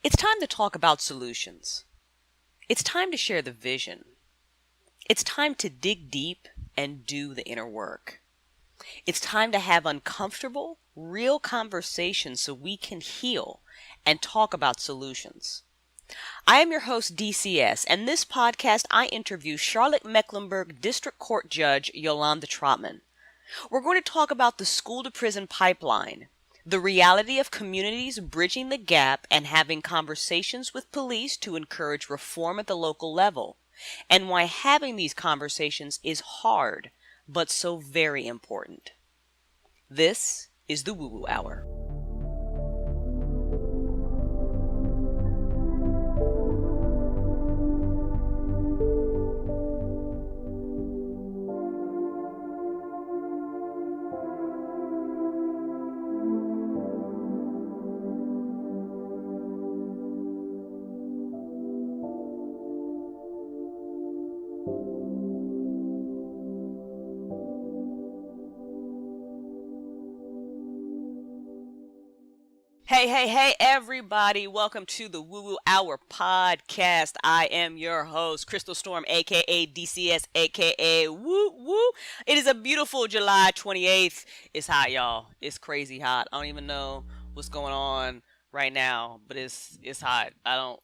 It's time to talk about solutions. It's time to share the vision. It's time to dig deep and do the inner work. It's time to have uncomfortable, real conversations so we can heal and talk about solutions. I am your host, DCS, and this podcast I interview Charlotte Mecklenburg District Court Judge Yolanda Trotman. We're going to talk about the school-to-prison pipeline, the reality of communities bridging the gap and having conversations with police to encourage reform at the local level, and why having these conversations is hard, but so very important. This is the WooWoo Hour. Hey, everybody. Welcome to the WooWoo Hour podcast. I am your host, Crystal Storm, a.k.a. DCS, a.k.a. WooWoo. It is a beautiful July 28th. It's hot, y'all. It's crazy hot. I don't even know what's going on right now, but it's hot. I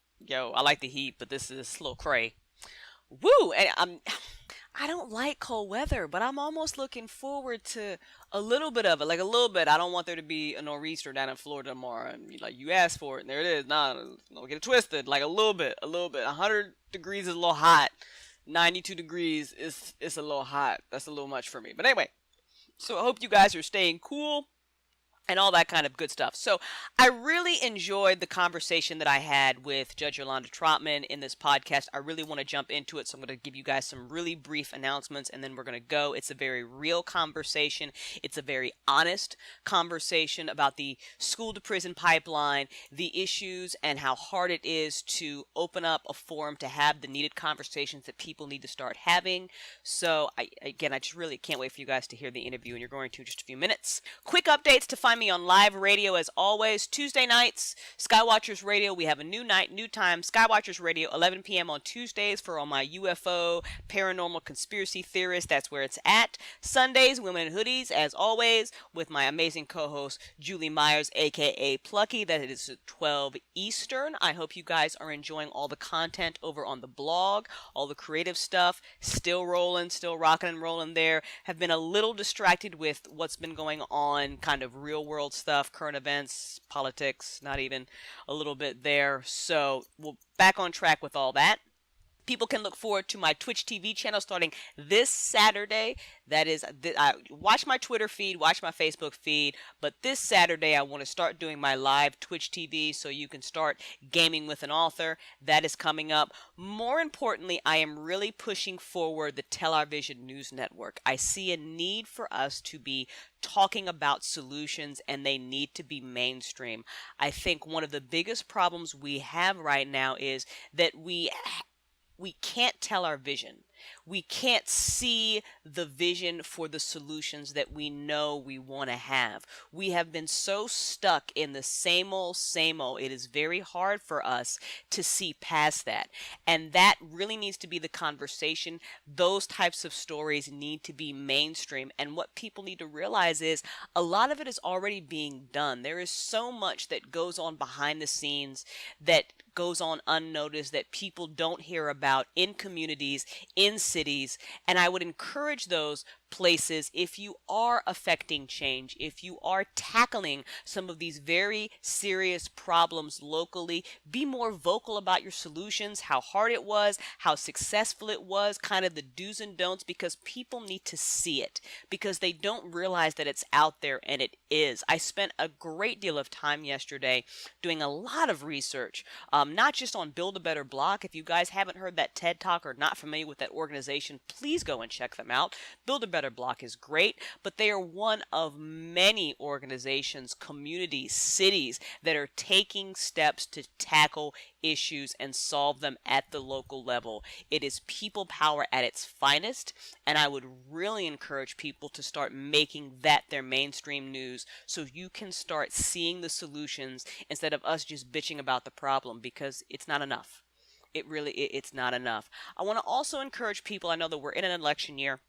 like the heat, but this is a little cray. Woo! And I don't like cold weather, but I'm almost looking forward to a little bit of it, like a little bit. I don't want there to be a nor'easter down in Florida tomorrow, and you asked for it, and there it is. Nah, don't get it twisted. Like a little bit. 100 degrees is a little hot. 92 degrees is a little hot. That's a little much for me. But anyway, so I hope you guys are staying cool and all that kind of good stuff. So I really enjoyed the conversation that I had with Judge Yolanda Trotman in this podcast. I really want to jump into it, so I'm going to give you guys some really brief announcements, and then we're going to go. It's a very real conversation. It's a very honest conversation about the school-to-prison pipeline, the issues, and how hard it is to open up a forum to have the needed conversations that people need to start having. So, I just really can't wait for you guys to hear the interview, and you're going to in just a few minutes. Quick updates to find me on live radio as always. Tuesday nights, Skywatchers Radio. We have a new night, new time. Skywatchers Radio, 11 p.m. on Tuesdays for all my UFO, paranormal conspiracy theorists. That's where it's at. Sundays, Women in Hoodies, as always, with my amazing co-host, Julie Myers, a.k.a. Plucky. That is 12 Eastern. I hope you guys are enjoying all the content over on the blog, all the creative stuff. Still rolling, still rocking and rolling there. Have been a little distracted with what's been going on, kind of real world stuff, current events, politics, not even a little bit there. So we're back on track with all that. People can look forward to my Twitch TV channel starting this Saturday. That is, watch my Twitter feed, watch my Facebook feed, but this Saturday I want to start doing my live Twitch TV so you can start gaming with an author. That is coming up. More importantly, I am really pushing forward the Tell Our Vision News Network. I see a need for us to be talking about solutions, and they need to be mainstream. I think one of the biggest problems we have right now is that we can't tell our vision. We can't see the vision for the solutions that we know we want to have. We have been so stuck in the same old, same old. It is very hard for us to see past that. And that really needs to be the conversation. Those types of stories need to be mainstream. And what people need to realize is a lot of it is already being done. There is so much that goes on behind the scenes that goes on unnoticed that people don't hear about in communities, in cities, and I would encourage those places, if you are affecting change, if you are tackling some of these very serious problems locally, be more vocal about your solutions, how hard it was, how successful it was, kind of the do's and don'ts, because people need to see it, because they don't realize that it's out there, and it is. I spent a great deal of time yesterday doing a lot of research, not just on Build a Better Block. If you guys haven't heard that TED Talk or not familiar with that organization, please go and check them out. Build a Better Better Block is great, but they are one of many organizations, communities, cities that are taking steps to tackle issues and solve them at the local level. It is people power at its finest, and I would really encourage people to start making that their mainstream news so you can start seeing the solutions instead of us just bitching about the problem, because it's not enough. It's not enough. I want to also encourage people. I know that we're in an election year.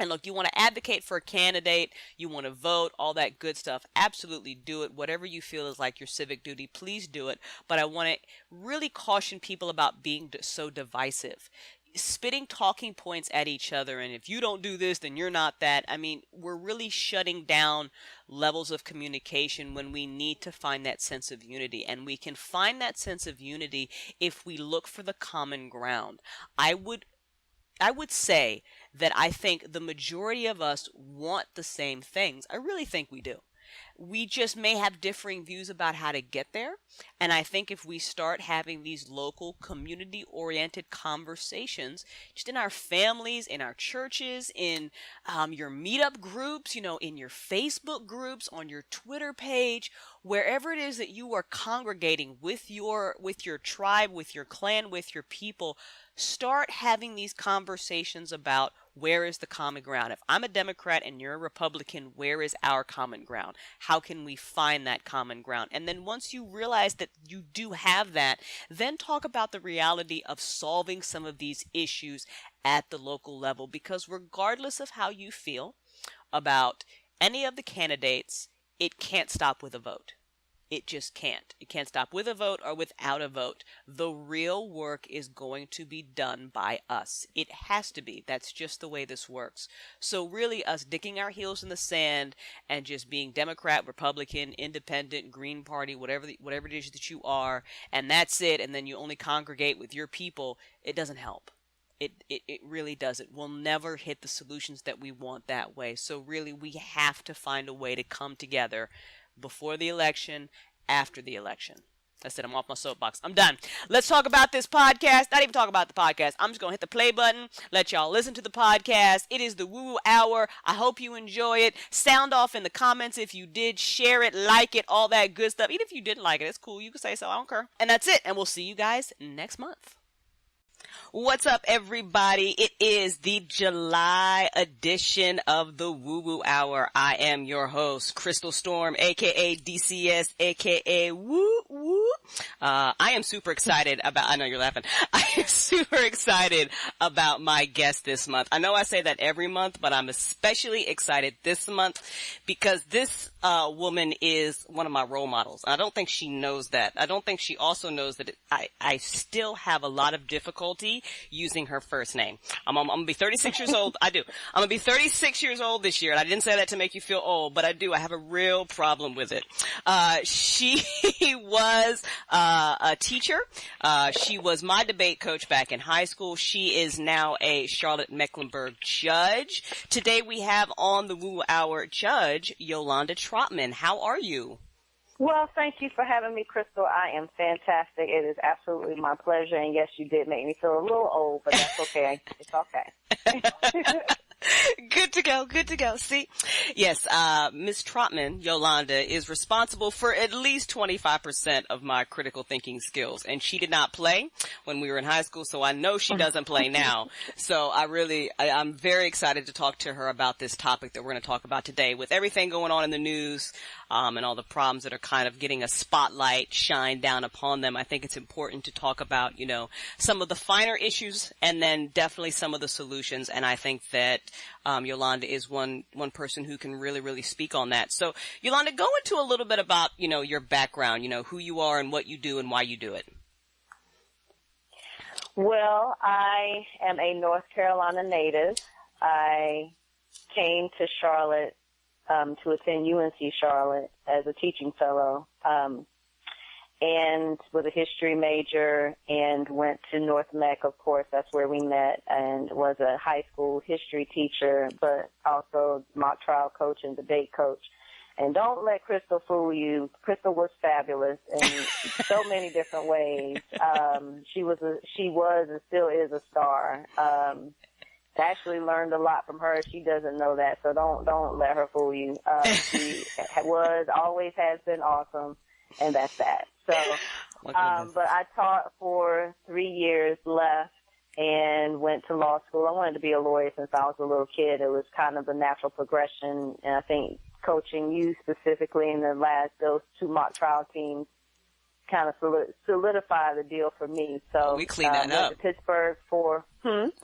And look, you want to advocate for a candidate, you want to vote, all that good stuff. Absolutely do it. Whatever you feel is like your civic duty, please do it. But I want to really caution people about being so divisive. Spitting talking points at each other, and if you don't do this, then you're not that. I mean, we're really shutting down levels of communication when we need to find that sense of unity. And we can find that sense of unity if we look for the common ground. I would say that I think the majority of us want the same things. I really think we do. We just may have differing views about how to get there. And I think if we start having these local community-oriented conversations, just in our families, in our churches, in your meetup groups, in your Facebook groups, on your Twitter page, wherever it is that you are congregating with your tribe, with your clan, with your people, start having these conversations about where is the common ground. If I'm a Democrat and you're a Republican, where is our common ground? How can we find that common ground? And then once you realize that you do have that, then talk about the reality of solving some of these issues at the local level. Because regardless of how you feel about any of the candidates, it can't stop with a vote. It just can't. It can't stop with a vote or without a vote. The real work is going to be done by us. It has to be. That's just the way this works. So really us digging our heels in the sand and just being Democrat, Republican, Independent, Green Party, whatever it is that you are, and that's it, and then you only congregate with your people, it doesn't help. It really doesn't. We'll never hit the solutions that we want that way. So really we have to find a way to come together before the election, after the election. I said I'm off my soapbox. I'm done. Let's talk about this podcast. Not even talk about the podcast. I'm just going to hit the play button, let y'all listen to the podcast. It is the WooWoo Hour. I hope you enjoy it. Sound off in the comments if you did. Share it, like it, all that good stuff. Even if you didn't like it, it's cool. You can say so. I don't care. And that's it. And we'll see you guys next month. What's up, everybody? It is the July edition of the WooWoo Hour. I am your host, Crystal Storm, aka DCS, aka WooWoo. I am super excited about, I know you're laughing. I am super excited about my guest this month. I know I say that every month, but I'm especially excited this month because this woman is one of my role models. I don't think she knows that. I don't think she also knows that I still have a lot of difficulty using her first name. I'm going to be 36 years old. I do. I'm going to be 36 years old this year. And I didn't say that to make you feel old, but I do. I have a real problem with it. She was a teacher. She was my debate coach back in high school. She is now a Charlotte Mecklenburg judge. Today we have on the WooWoo Hour Judge Yolanda Trotman. How are you? Well, thank you for having me, Crystal. I am fantastic. It is absolutely my pleasure. And yes, you did make me feel a little old, but that's okay. It's okay. Good to go. Good to go. See? Yes, Ms. Trotman, Yolanda, is responsible for at least 25% of my critical thinking skills. And she did not play when we were in high school, so I know she doesn't play now. So I'm very excited to talk to her about this topic that we're going to talk about today. With everything going on in the news, and all the problems that are kind of getting a spotlight shined down upon them, I think it's important to talk about, some of the finer issues and then definitely some of the solutions. And I think that Yolanda is one person who can really, really speak on that. So, Yolanda, go into a little bit about, your background, who you are and what you do and why you do it. Well, I am a North Carolina native. I came to Charlotte to attend UNC Charlotte as a teaching fellow, and was a history major and went to North Meck, of course, that's where we met, and was a high school history teacher, but also mock trial coach and debate coach. And don't let Crystal fool you. Crystal was fabulous in so many different ways. She was and still is a star. actually learned a lot from her. She doesn't know that, so don't let her fool you. She always has been awesome, and that's that. So, but I taught for 3 years, left, and went to law school. I wanted to be a lawyer since I was a little kid. It was kind of a natural progression, and I think coaching you specifically in those 2 mock trial teams kind of solidify the deal for me. So we clean that up. Went to Pittsburgh for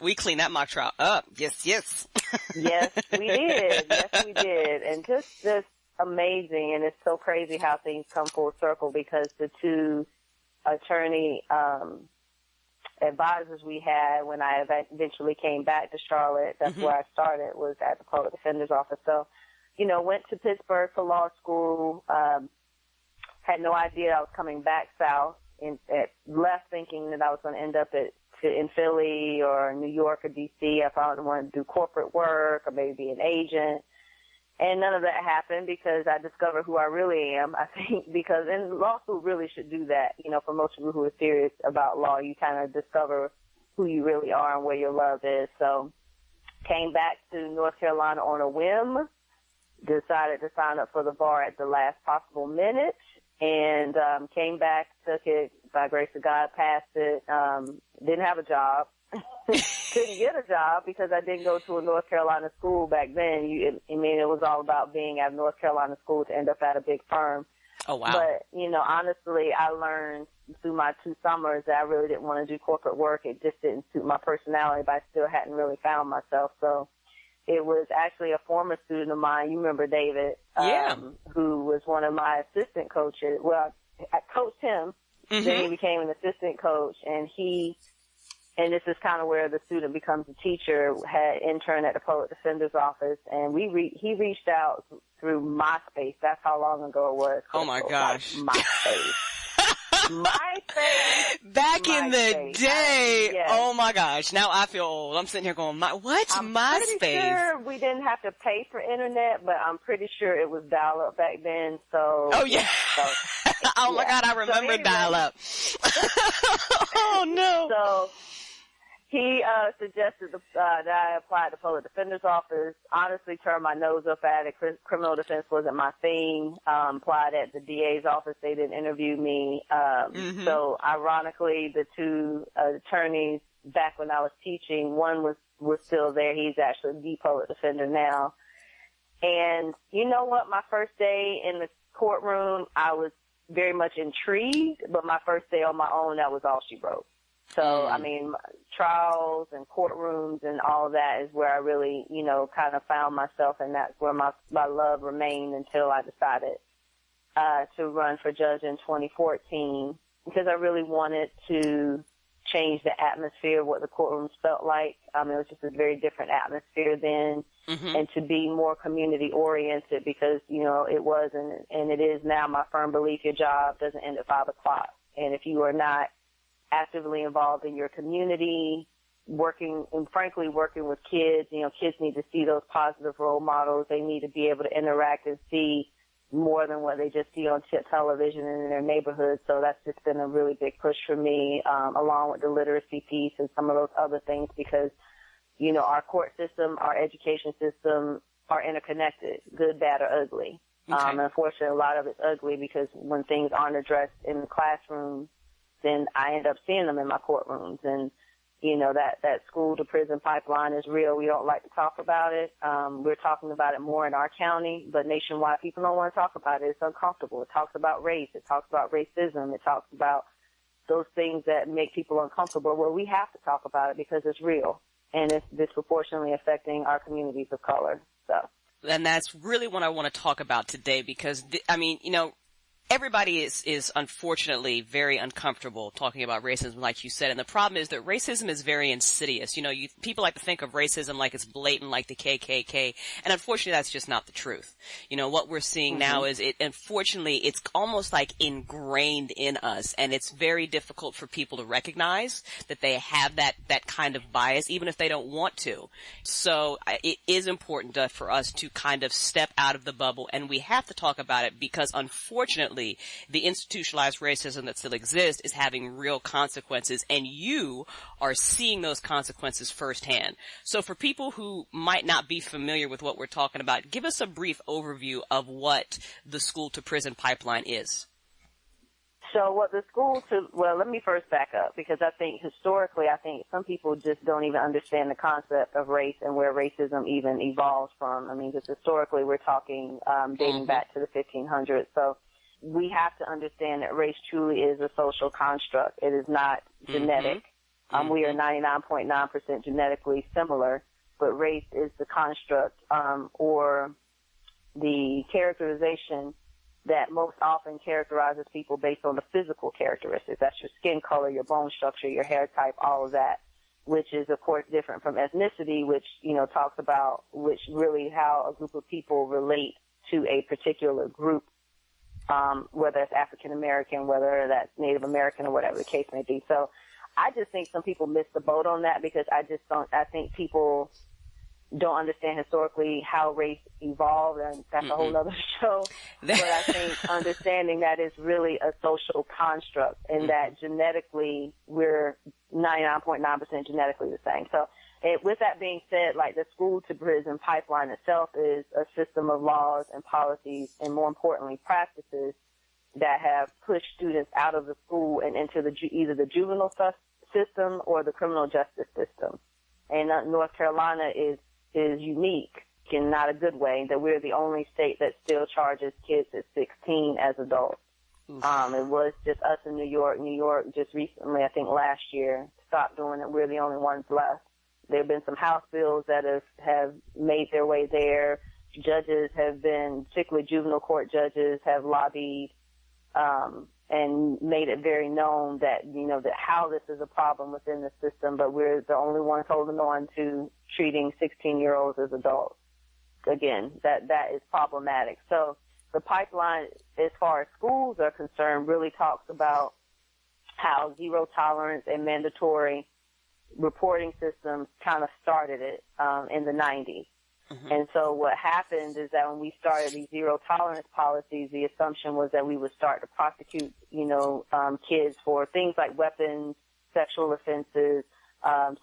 we clean that mock trial up. Yes. Yes, we did. Yes, we did. And just amazing. And it's so crazy how things come full circle, because the 2 attorney advisors we had when I eventually came back to Charlotte, that's where I started, was at the public defender's office. So, went to Pittsburgh for law school. Had no idea I was coming back south, and left thinking that I was going to end up in Philly or New York or D.C. I thought I wanted to do corporate work or maybe be an agent. And none of that happened, because I discovered who I really am, I think, and law school really should do that. For most people who are serious about law, you kind of discover who you really are and where your love is. So came back to North Carolina on a whim, decided to sign up for the bar at the last possible minute, and came back, took it, by grace of God, passed it, didn't have a job. Couldn't get a job because I didn't go to a North Carolina school back then. It was all about being at a North Carolina school to end up at a big firm. Oh, wow. But, honestly, I learned through my 2 summers that I really didn't want to do corporate work. It just didn't suit my personality, but I still hadn't really found myself. So it was actually a former student of mine. You remember David, who was one of my assistant coaches. Well, I coached him. Then he became an assistant coach, and this is kind of where the student becomes a teacher, had interned at the public defender's office, and he reached out through MySpace. That's how long ago it was. Oh, my gosh. Like MySpace. MySpace. Back in the day. Yes. Oh, my gosh. Now I feel old. I'm sitting here going, what's I'm MySpace? pretty sure we didn't have to pay for internet, but I'm pretty sure it was dial-up back then. So. Oh, yeah. Oh, my God. I remember dial-up. Oh, no. So. He suggested that I apply at the public defender's office. Honestly, turned my nose up at it. Criminal defense wasn't my thing. Applied at the DA's office. They didn't interview me. So, ironically, the 2 attorneys back when I was teaching, one was still there. He's actually the public defender now. And you know what? My first day in the courtroom, I was very much intrigued. But my first day on my own, that was all she wrote. So, trials and courtrooms and all of that is where I really, kind of found myself, and that's where my love remained until I decided to run for judge in 2014, because I really wanted to change the atmosphere of what the courtrooms felt like. It was just a very different atmosphere then, and to be more community-oriented, because, it was and it is now my firm belief your job doesn't end at 5 o'clock. And if you are not actively involved in your community, working with kids. Kids need to see those positive role models. They need to be able to interact and see more than what they just see on television and in their neighborhood. So that's just been a really big push for me, along with the literacy piece and some of those other things, because, our court system, our education system are interconnected, good, bad, or ugly. Okay. Unfortunately, a lot of it's ugly, because when things aren't addressed in the classroom, then I end up seeing them in my courtrooms. And, that school to prison pipeline is real. We don't like to talk about it. We're talking about it more in our county, but nationwide people don't want to talk about it. It's uncomfortable. It talks about race. It talks about racism. It talks about those things that make people uncomfortable. Well, we have to talk about it because it's real, and it's disproportionately affecting our communities of color. So. And that's really what I want to talk about today, because, everybody is unfortunately very uncomfortable talking about racism, like you said. And the problem is that racism is very insidious. People like to think of racism like it's blatant, like the KKK. And unfortunately, that's just not the truth. What we're seeing now is unfortunately, it's almost like ingrained in us. And it's very difficult for people to recognize that they have that kind of bias, even if they don't want to. So it is important for us to kind of step out of the bubble. And we have to talk about it, because unfortunately, unfortunately, the institutionalized racism that still exists is having real consequences, and you are seeing those consequences firsthand. So for people who might not be familiar with what we're talking about, give us a brief overview of what the school to prison pipeline is. So let me first back up, because I think historically, some people just don't even understand the concept of race and where racism even evolves from. I mean, just historically, we're talking dating back to the 1500s. So we have to understand that race truly is a social construct. It is not genetic. We are 99.9% genetically similar, but race is the construct or the characterization that most often characterizes people based on the physical characteristics. That's your skin color, your bone structure, your hair type, all of that, which is, of course, different from ethnicity, which, talks about really how a group of people relate to a particular group, whether it's African American, whether that's Native American, or whatever the case may be. So I just think some people miss the boat on that, because I think people don't understand historically how race evolved, and that's a whole other show. But I think understanding that is really a social construct, and that genetically we're 99.9% genetically the same. So with that being said, like, the school to prison pipeline itself is a system of laws and policies, and more importantly, practices that have pushed students out of the school and into either the juvenile system or the criminal justice system. And North Carolina is unique in not a good way, that we're the only state that still charges kids at 16 as adults. It was just us in New York. New York just recently, I think last year, stopped doing it. We're the only ones left. There have been some House bills that have made their way there. Judges have been, particularly juvenile court judges, have lobbied and made it very known that, that how this is a problem within the system, but we're the only ones holding on to treating 16-year-olds as adults. Again, that is problematic. So the pipeline, as far as schools are concerned, really talks about how zero tolerance and mandatory reporting systems kind of started it in the 90s. And so what happened is that when we started these zero tolerance policies, the assumption was that we would start to prosecute, kids for things like weapons, sexual offenses,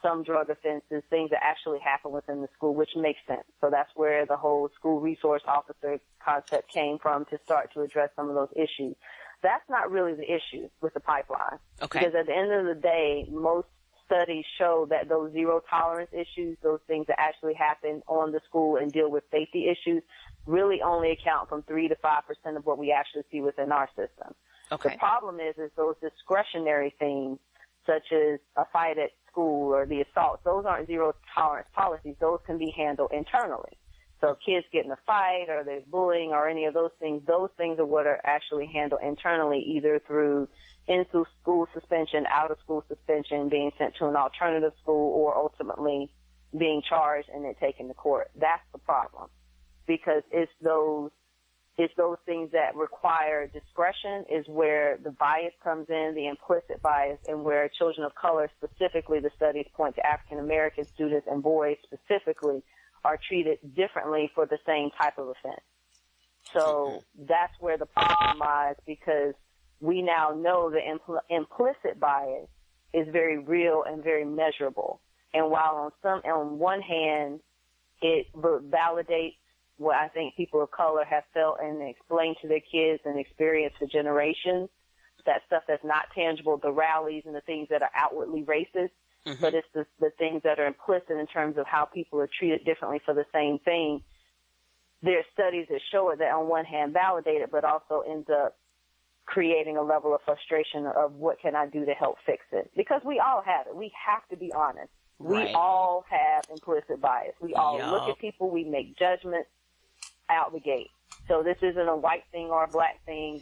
some drug offenses, things that actually happen within the school, which makes sense. So that's where the whole school resource officer concept came from, to start to address some of those issues. That's not really the issue with the pipeline. Okay. Because at the end of the day, most studies show that those zero tolerance issues, those things that actually happen on the school and deal with safety issues, really only account from 3 to 5% of what we actually see within our system. Okay. The problem is those discretionary things, such as a fight at school or the assault, those aren't zero tolerance policies. Those can be handled internally. So kids get in a fight or there's bullying or any of those things are what are actually handled internally, either through into school suspension, out of school suspension, being sent to an alternative school, or ultimately being charged and then taken to court. That's the problem, because it's those things that require discretion is where the bias comes in, the implicit bias, and where children of color, specifically the studies point to African American students and boys specifically, are treated differently for the same type of offense. So that's where the problem lies, because we now know the implicit bias is very real and very measurable. And while on one hand, it validates what I think people of color have felt and explained to their kids and experienced for generations, that stuff that's not tangible, the rallies and the things that are outwardly racist, but it's the things that are implicit in terms of how people are treated differently for the same thing. There's studies that show it, that on one hand validate it, but also ends up creating a level of frustration of what can I do to help fix it? Because we all have it. We have to be honest. Right. We all have implicit bias. We all look at people, we make judgments out the gate. So this isn't a white thing or a black thing.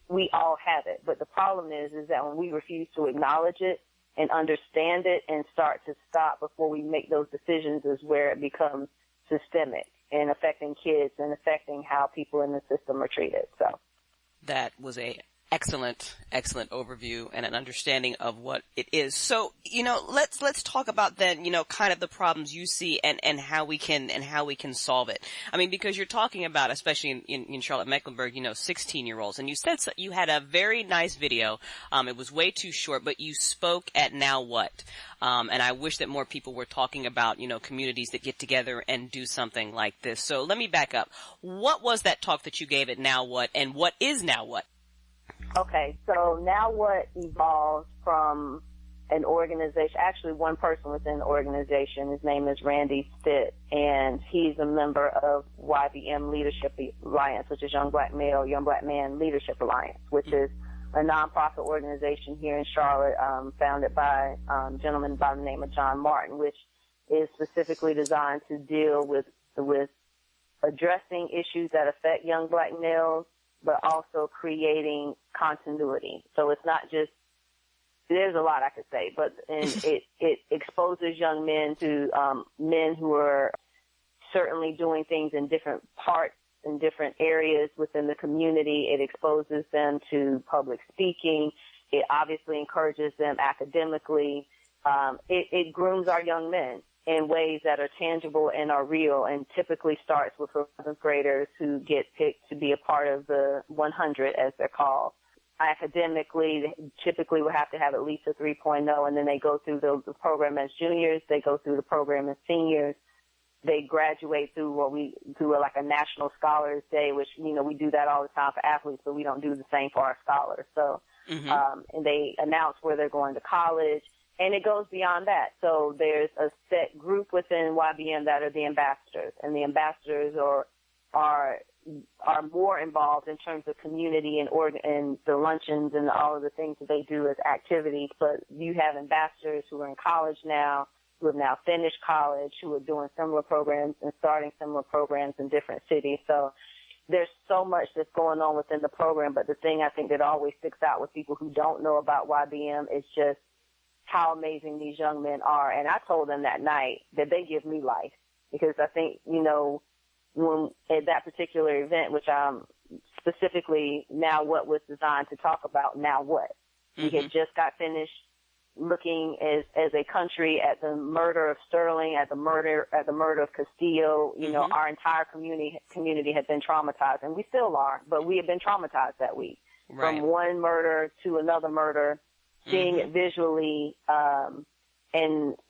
We all have it. But the problem is that when we refuse to acknowledge it and understand it and start to stop before we make those decisions, is where it becomes systemic and affecting kids and affecting how people in the system are treated. So that was a Excellent overview and an understanding of what it is. So, let's talk about then, kind of the problems you see and how we can solve it. I mean, because you're talking about, especially in Charlotte Mecklenburg, 16-year-olds, and you said you had a very nice video. It was way too short, but you spoke at Now What? And I wish that more people were talking about, communities that get together and do something like this. So let me back up. What was that talk that you gave at Now What, and what is Now What? Okay, so Now What evolved from an organization, actually one person within the organization. His name is Randy Stitt, and he's a member of YBM Leadership Alliance, which is Young Black Man Leadership Alliance, which is a nonprofit organization here in Charlotte, founded by a gentleman by the name of John Martin, which is specifically designed to deal with addressing issues that affect young black males, but also creating continuity. So it's not just, there's a lot I could say, but it exposes young men to men who are certainly doing things in different parts, in different areas within the community. It exposes them to public speaking. It obviously encourages them academically. It grooms our young men in ways that are tangible and are real, and typically starts with 11th graders who get picked to be a part of the 100, as they're called. Academically, they typically will have to have at least a 3.0, and then they go through the program as juniors. They go through the program as seniors. They graduate through like a National Scholars Day, which, we do that all the time for athletes, but we don't do the same for our scholars. So, and they announce where they're going to college. And it goes beyond that. So there's a set group within YBM that are the ambassadors, and the ambassadors are more involved in terms of community and the luncheons and all of the things that they do as activities. But you have ambassadors who are in college now, who have now finished college, who are doing similar programs and starting similar programs in different cities. So there's so much that's going on within the program. But the thing I think that always sticks out with people who don't know about YBM is just how amazing these young men are. And I told them that night that they give me life, because I think, when at that particular event, which specifically Now What was designed to talk about, Now What? We had just got finished looking as a country at the murder of Sterling, at the murder of Castillo. Our entire community had been traumatized, and we still are, but we have been traumatized that week. Right. From one murder to another murder, seeing it visually, and,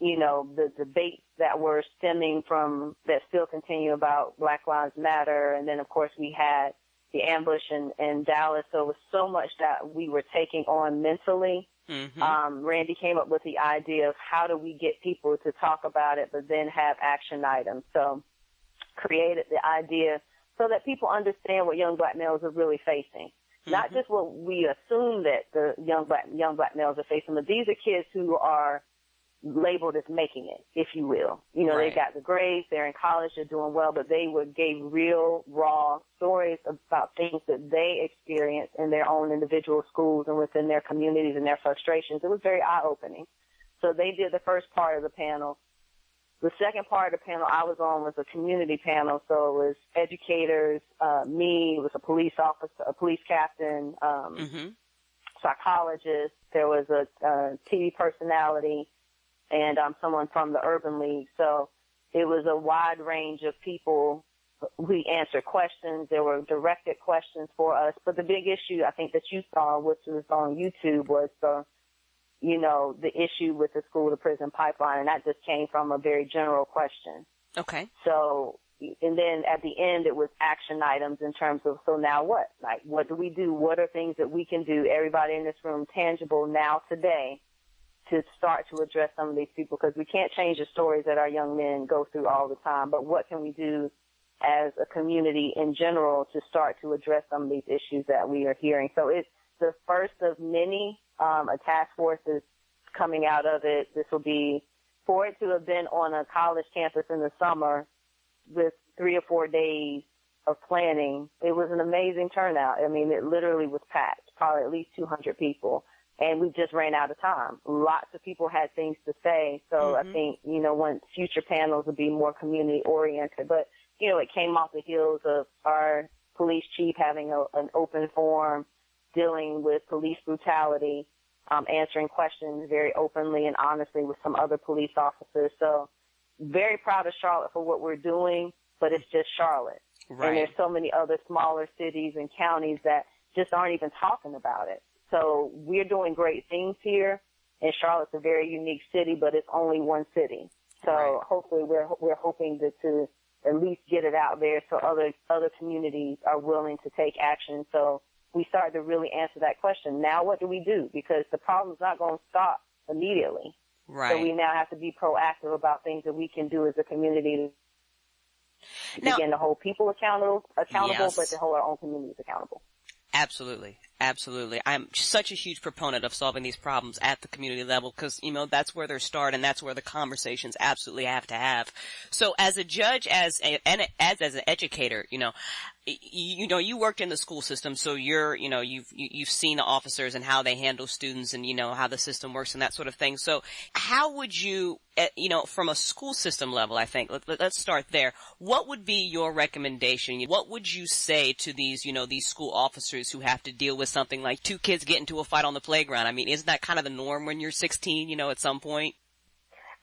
the debates that were stemming from, that still continue about Black Lives Matter. And then, of course, we had the ambush in Dallas. So it was so much that we were taking on mentally. Randy came up with the idea of how do we get people to talk about it, but then have action items. So created the idea so that people understand what young black males are really facing. Not just what we assume that the young black males are facing, but these are kids who are labeled as making it, if you will. Right. They got the grades, they're in college, they're doing well, but they gave real, raw stories about things that they experienced in their own individual schools and within their communities and their frustrations. It was very eye-opening. So they did the first part of the panel. The second part of the panel I was on was a community panel, so it was educators, me, it was a police officer, a police captain, psychologist, there was a TV personality, and someone from the Urban League. So it was a wide range of people. We answered questions. There were directed questions for us. But the big issue I think that you saw, which was on YouTube, was the issue with the school-to-prison pipeline, and that just came from a very general question. Okay. So, and then at the end, it was action items in terms of, so now what? Like, what do we do? What are things that we can do, everybody in this room, tangible now, today, to start to address some of these people? Because we can't change the stories that our young men go through all the time, but what can we do as a community in general to start to address some of these issues that we are hearing? So it's the first of many a task force is coming out of it. This will be, for it to have been on a college campus in the summer with 3 or 4 days of planning, it was an amazing turnout. I mean, it literally was packed, probably at least 200 people. And we just ran out of time. Lots of people had things to say. So I think, once future panels will be more community oriented. But, it came off the heels of our police chief having an open forum, dealing with police brutality, answering questions very openly and honestly with some other police officers. So very proud of Charlotte for what we're doing, but it's just Charlotte. Right. And there's so many other smaller cities and counties that just aren't even talking about it. So we're doing great things here, and Charlotte's a very unique city, but it's only one city. So hopefully we're hoping to at least get it out there so other communities are willing to take action. So we started to really answer that question. Now what do we do? Because the problem's not going to stop immediately. Right. So we now have to be proactive about things that we can do as a community to begin to hold people accountable, yes. but to hold our own communities accountable. Absolutely. Absolutely. I'm such a huge proponent of solving these problems at the community level because, that's where they're started and that's where the conversations absolutely have to have. So as a judge, as an educator, you worked in the school system, so you've seen the officers and how they handle students and, how the system works and that sort of thing. So how would you, from a school system level, I think, let's start there. What would be your recommendation? What would you say to these, these school officers who have to deal with something like two kids get into a fight on the playground? I mean, isn't that kind of the norm when you're 16, at some point?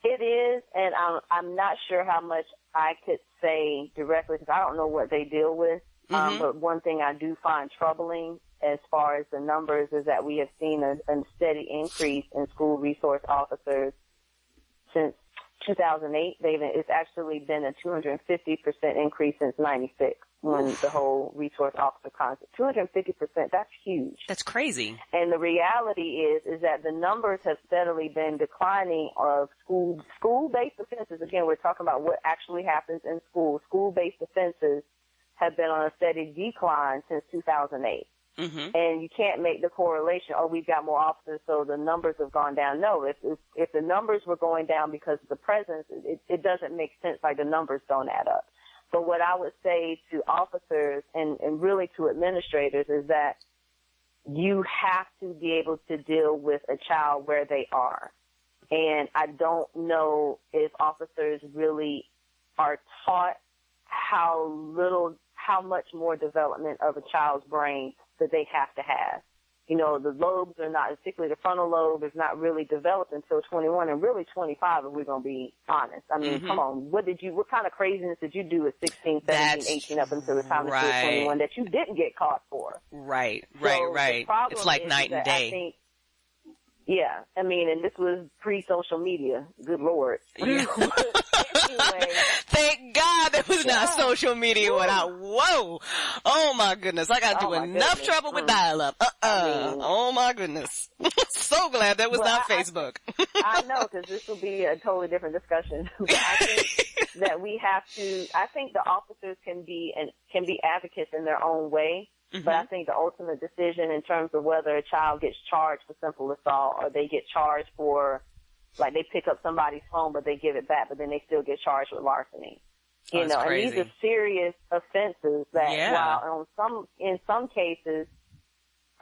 It is, and I'm not sure how much I could say directly because I don't know what they deal with. But one thing I do find troubling as far as the numbers is that we have seen a steady increase in school resource officers since 2008. It's actually been a 250% increase since 96 when the whole resource officer concept. 250%, that's huge. That's crazy. And the reality is that the numbers have steadily been declining of school-based offenses. Again, we're talking about what actually happens in school. School-based offenses have been on a steady decline since 2008. And you can't make the correlation, we've got more officers, so the numbers have gone down. No, if the numbers were going down because of the presence, it doesn't make sense, like the numbers don't add up. But what I would say to officers and really to administrators is that you have to be able to deal with a child where they are. And I don't know if officers really are taught how much more development of a child's brain that they have to have. The lobes are not, particularly the frontal lobe, is not really developed until 21 and really 25 if we're going to be honest. I mean, come on, what kind of craziness did you do at 16, 17, 18 up until the time that you were 21 that you didn't get caught for? Right. It's like night and day. Yeah, I mean, and this was pre-social media. Good Lord. Anyway. Thank God there was not social media whoa. Oh my goodness. I got enough trouble with dial-up. Oh my goodness. So glad there was not Facebook. I know, because this will be a totally different discussion. But I think that I think the officers can be advocates in their own way. But I think the ultimate decision in terms of whether a child gets charged for simple assault or they get charged for, like, they pick up somebody's phone but they give it back, but then they still get charged with larceny. And these are serious offenses that while in some cases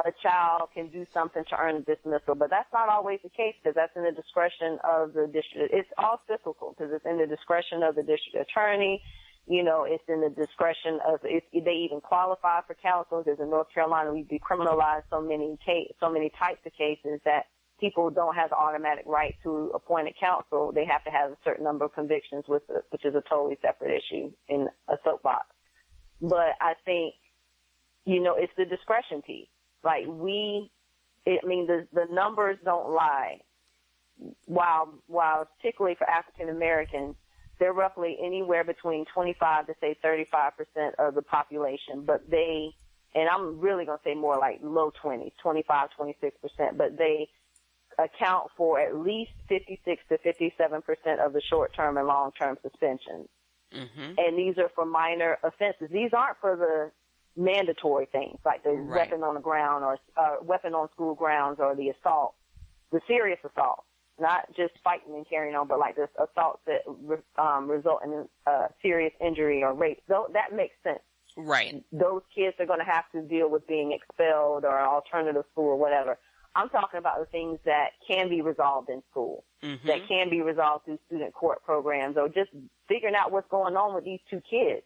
a child can do something to earn a dismissal, but that's not always the case because that's in the discretion of the district. It's all cyclical because it's in the discretion of the district attorney. It's in the discretion of if they even qualify for counsel. Because in North Carolina, we decriminalized so many types of cases that people don't have the automatic right to appoint a counsel. They have to have a certain number of convictions, which is a totally separate issue in a soapbox. But I think, it's the discretion piece. Like the numbers don't lie. While particularly for African Americans, they're roughly anywhere between 25 to say 35% of the population, but and I'm really going to say more like low 20s, 25, 26%, but they account for at least 56 to 57% of the short-term and long-term suspensions. And these are for minor offenses. These aren't for the mandatory things like the weapon on the ground or weapon on school grounds or the assault, the serious assault. Not just fighting and carrying on, but like this assaults that result in serious injury or rape. So that makes sense. Right. Those kids are going to have to deal with being expelled or alternative school or whatever. I'm talking about the things that can be resolved in school, that can be resolved through student court programs or just figuring out what's going on with these two kids.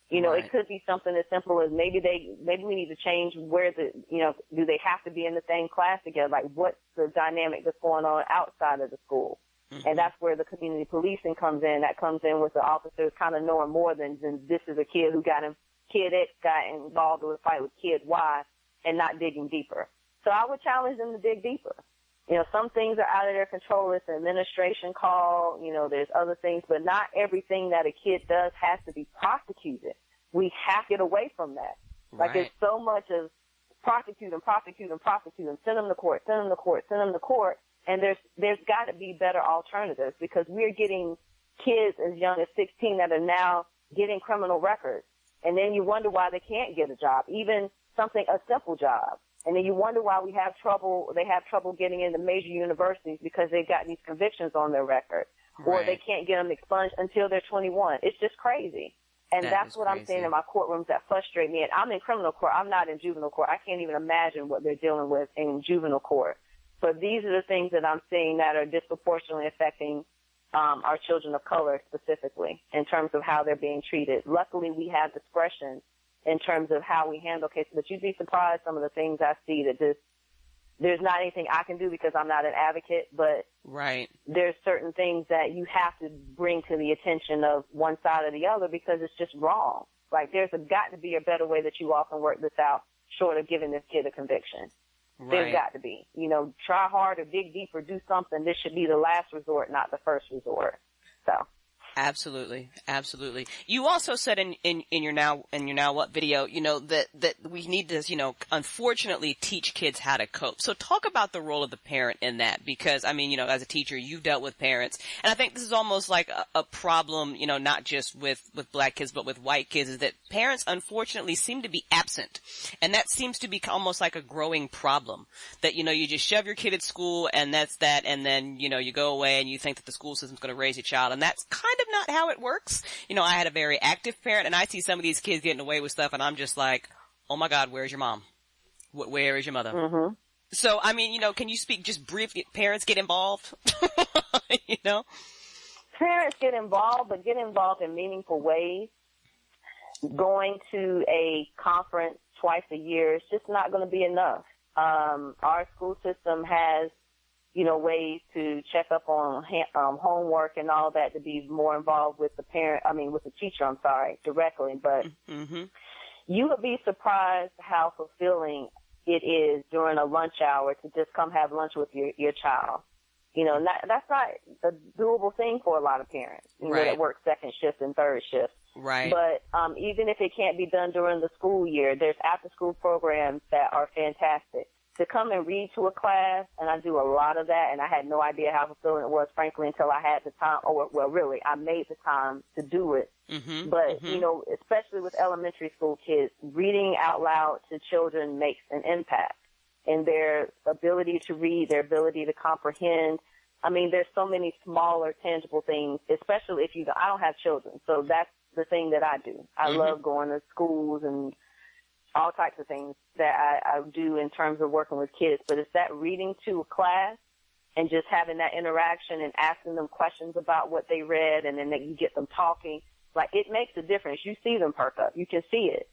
You know, Right. it could be something as simple as maybe we need to change where do they have to be in the same class together? Like, what's the dynamic that's going on outside of the school? Mm-hmm. And that's where the community policing comes in. That comes in with the officers kind of knowing more than this is a kid kid X got involved with a fight with kid Y, and not digging deeper. So I would challenge them to dig deeper. You know, some things are out of their control. It's an administration call. You know, there's other things, but not everything that a kid does has to be prosecuted. We have to get away from that. Right. Like, it's so much of prosecute them, send them to court, send them to court. And there's got to be better alternatives, because we're getting kids as young as 16 that are now getting criminal records. And then you wonder why they can't get a job, even a simple job. And then you wonder why they have trouble getting into major universities, because they've got these convictions on their record. Right. Or they can't get them expunged until they're 21. It's just crazy. And that's what crazy. I'm seeing in my courtrooms that frustrate me. And I'm in criminal court. I'm not in juvenile court. I can't even imagine what they're dealing with in juvenile court. But these are the things that I'm seeing that are disproportionately affecting our children of color specifically in terms of how they're being treated. Luckily, we have discretion in terms of how we handle cases, but you'd be surprised some of the things I see that there's not anything I can do because I'm not an advocate, but Right. there's certain things that you have to bring to the attention of one side or the other, because it's just wrong. Like, there's got to be a better way that you all can work this out short of giving this kid a conviction. Right. There's got to be. You know, try hard or dig deeper, do something. This should be the last resort, not the first resort. So. Absolutely. Absolutely. You also said in your now what video, you know, that we need to, you know, unfortunately teach kids how to cope. So talk about the role of the parent in that, because I mean, you know, as a teacher, you've dealt with parents, and I think this is almost like a problem, you know, not just with black kids, but with white kids, is that parents unfortunately seem to be absent. And that seems to be almost like a growing problem, that, you know, you just shove your kid at school and that's that. And then, you know, you go away and you think that the school system's going to raise your child. And that's kind of not how it works. You know, I had a very active parent, and I see some of these kids getting away with stuff, and I'm just like, oh my God, where's your mom? Where is your mother? Mm-hmm. So, I mean, you know, can you speak just briefly? Parents get involved, you know? Parents get involved, but get involved in meaningful ways. Going to a conference twice a year is just not going to be enough. Our school system has, you know, ways to check up on homework and all that, to be more involved with the teacher, directly. But Mm-hmm. you would be surprised how fulfilling it is during a lunch hour to just come have lunch with your child. You know, that's not a doable thing for a lot of parents, you know, that work second shift and third shift. Right. But even if it can't be done during the school year, there's after-school programs that are fantastic. To come and read to a class, and I do a lot of that, and I had no idea how fulfilling it was, frankly, until I had the time, really, I made the time to do it. Mm-hmm. But, you know, especially with elementary school kids, reading out loud to children makes an impact in their ability to read, their ability to comprehend. I mean, there's so many smaller, tangible things, especially if I don't have children, so that's the thing that I do. I love going to schools and all types of things that I do in terms of working with kids. But it's that reading to a class and just having that interaction and asking them questions about what they read, and then you get them talking. Like, it makes a difference. You see them perk up. You can see it.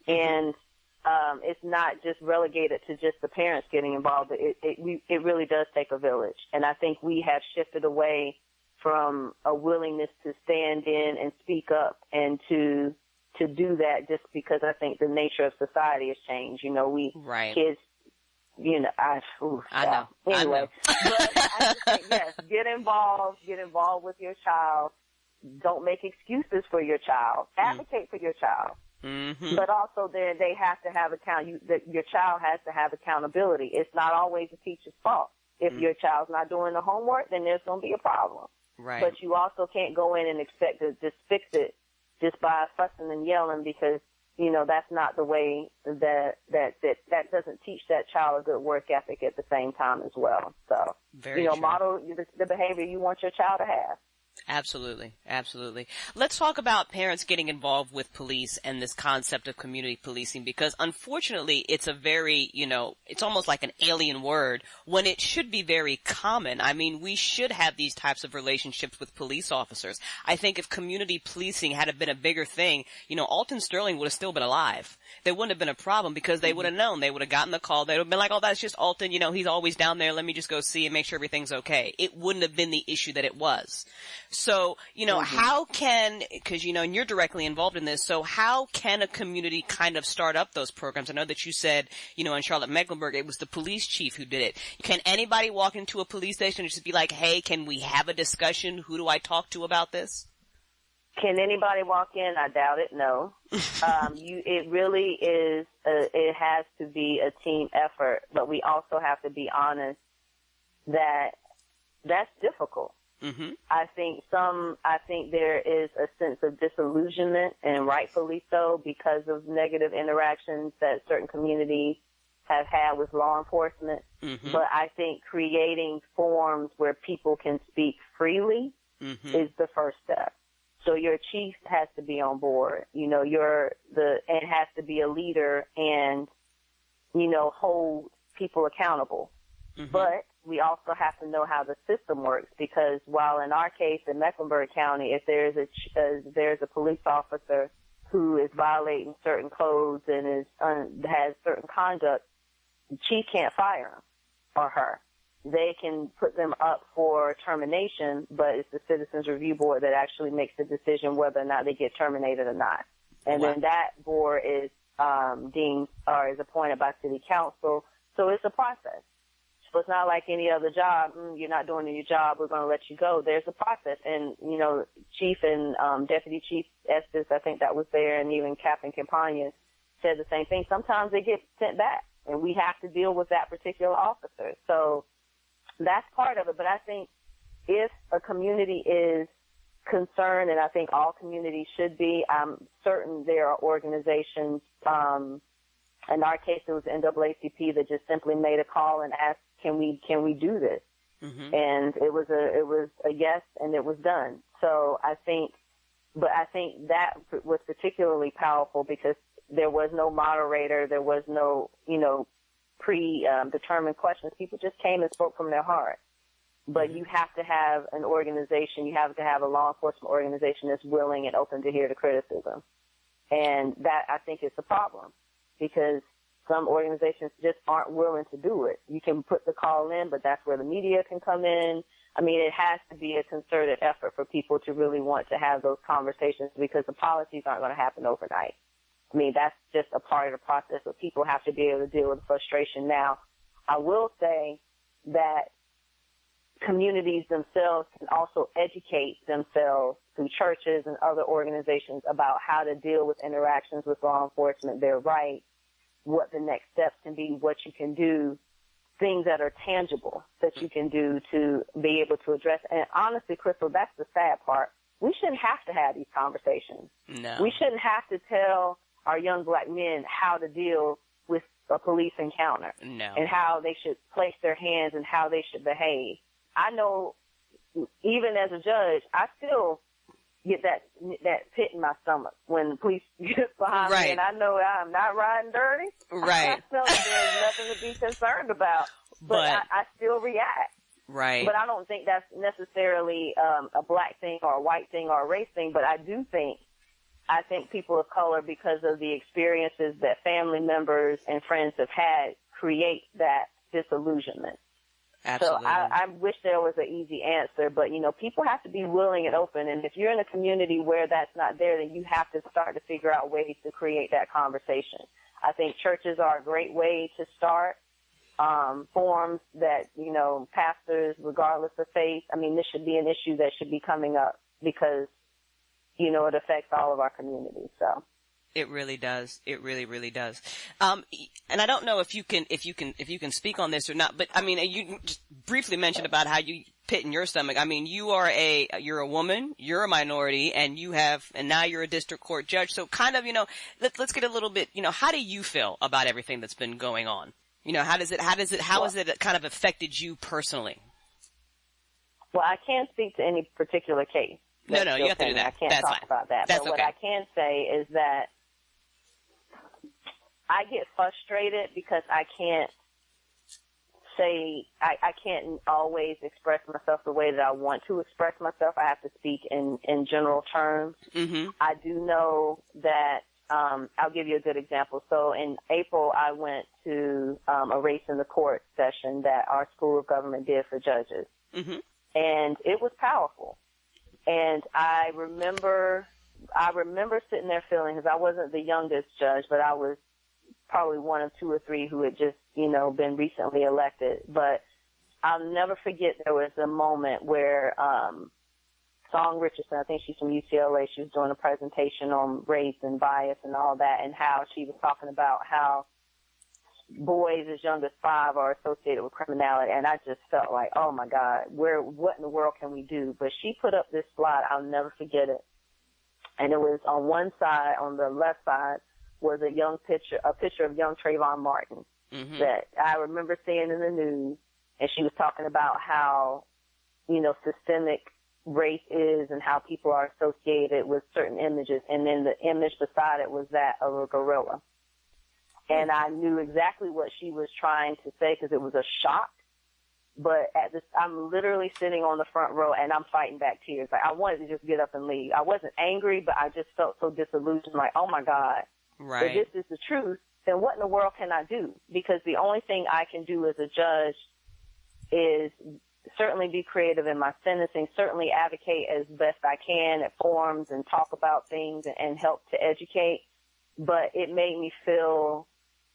And it's not just relegated to just the parents getting involved. It really does take a village. And I think we have shifted away from a willingness to stand in and speak up and to do that, just because I think the nature of society has changed. You know, kids, you know, I know. Anyway, but I just think, yes, get involved with your child. Don't make excuses for your child. Advocate for your child. Mm-hmm. But also they have to have your child has to have accountability. It's not always the teacher's fault. If your child's not doing the homework, then there's going to be a problem. Right. But you also can't go in and expect to just fix it just by fussing and yelling, because, you know, that's not the way that doesn't teach that child a good work ethic at the same time as well. So, Very you know, true. model the behavior you want your child to have. Absolutely. Absolutely. Let's talk about parents getting involved with police and this concept of community policing, because unfortunately it's a very, it's almost like an alien word when it should be very common. I mean, we should have these types of relationships with police officers. I think if community policing had been a bigger thing, Alton Sterling would have still been alive. There wouldn't have been a problem because they would have known. They would have gotten the call. They would have been like, oh, that's just Alton. He's always down there. Let me just go see and make sure everything's okay. It wouldn't have been the issue that it was. So, how can, because, and you're directly involved in this, so how can a community kind of start up those programs? I know that you said, in Charlotte-Mecklenburg, it was the police chief who did it. Can anybody walk into a police station and just be like, hey, can we have a discussion? Who do I talk to about this? Can anybody walk in? I doubt it. No. It really is. It has to be a team effort, but we also have to be honest that that's difficult. Mm-hmm. I think there is a sense of disillusionment, and rightfully so, because of negative interactions that certain communities have had with law enforcement. Mm-hmm. But I think creating forums where people can speak freely is the first step. So your chief has to be on board, and has to be a leader and, hold people accountable. Mm-hmm. But we also have to know how the system works, because while in our case in Mecklenburg County, if there's a police officer who is violating certain codes and has certain conduct, the chief can't fire him or her. They can put them up for termination, but it's the Citizens Review Board that actually makes the decision whether or not they get terminated or not. And then that board is deemed or is appointed by City Council. So it's a process. So it's not like any other job. You're not doing your job, we're going to let you go. There's a process. And, Chief and Deputy Chief Estes, I think that was there, and even Captain Campagna said the same thing. Sometimes they get sent back, and we have to deal with that particular officer. So that's part of it. But I think if a community is concerned, and I think all communities should be, I'm certain there are organizations, in our case it was NAACP, that just simply made a call and asked, can we do this? Mm-hmm. And it was a yes, and it was done. So I think that was particularly powerful because there was no moderator, there was no, predetermined questions. People just came and spoke from their heart. But you have to have an organization, you have to have a law enforcement organization that's willing and open to hear the criticism. And that, I think, is the problem, because some organizations just aren't willing to do it. You can put the call in, but that's where the media can come in. I mean, it has to be a concerted effort for people to really want to have those conversations, because the policies aren't going to happen overnight. I mean, that's just a part of the process, but people have to be able to deal with the frustration. Now, I will say that communities themselves can also educate themselves through churches and other organizations about how to deal with interactions with law enforcement, their rights, what the next steps can be, what you can do, things that are tangible that you can do to be able to address. And honestly, Crystal, that's the sad part. We shouldn't have to have these conversations. No. We shouldn't have to tell our young black men how to deal with a police encounter. No. And how they should place their hands and how they should behave. I know, even as a judge, I still get that pit in my stomach when the police get behind me, and I know I'm not riding dirty. Right. I know there's nothing to be concerned about, but I still react. Right. But I don't think that's necessarily a black thing or a white thing or a race thing, but I think people of color, because of the experiences that family members and friends have had, create that disillusionment. Absolutely. So I wish there was an easy answer, but, people have to be willing and open. And if you're in a community where that's not there, then you have to start to figure out ways to create that conversation. I think churches are a great way to start. Forums that, pastors, regardless of faith, I mean, this should be an issue that should be coming up because, it affects all of our communities. So. It really does. It really, really does. And I don't know if you can speak on this or not, but I mean, you just briefly mentioned about how you pit in your stomach. I mean, you're a woman, you're a minority, and now you're a district court judge. So kind of, let's get a little bit, how do you feel about everything that's been going on? How has it kind of affected you personally? Well, I can't speak to any particular case. No, That's no, you still have to do pending. I that. can't That's talk fine. about that. That's but what okay. I can say is that I get frustrated because I can't I can't always express myself the way that I want to express myself. I have to speak in general terms. Mm-hmm. I do know that, I'll give you a good example. So in April, I went to a race in the court session that our School of Government did for judges. Mm-hmm. And it was powerful. And I remember sitting there feeling, because I wasn't the youngest judge, but I was probably one of two or three who had just, been recently elected. But I'll never forget there was a moment where Song Richardson, I think she's from UCLA, she was doing a presentation on race and bias and all that, and how she was talking about how boys as young as 5 are associated with criminality. And I just felt like, oh my God, what in the world can we do? But she put up this slide, I'll never forget it. And it was on one side, on the left side, was a picture of young Trayvon Martin Mm-hmm. that I remember seeing in the news. And she was talking about how, systemic race is and how people are associated with certain images. And then the image beside it was that of a gorilla. And I knew exactly what she was trying to say because it was a shock. But I'm literally sitting on the front row and I'm fighting back tears. Like I wanted to just get up and leave. I wasn't angry, but I just felt so disillusioned. Like, oh my God, Right. if this is the truth, then what in the world can I do? Because the only thing I can do as a judge is certainly be creative in my sentencing, certainly advocate as best I can at forums and talk about things and help to educate. But it made me feel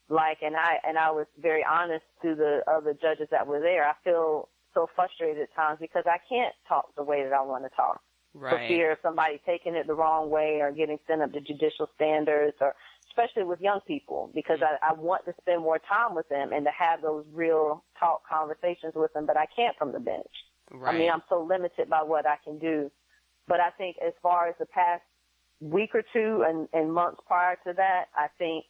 like, and I was very honest to the other judges that were there, I feel so frustrated at times because I can't talk the way that I want to talk. Right. For fear of somebody taking it the wrong way or getting sent up to judicial standards, or especially with young people, because I want to spend more time with them and to have those real talk conversations with them, but I can't from the bench. Right. I mean, I'm so limited by what I can do. But I think as far as the past week or two and months prior to that, I think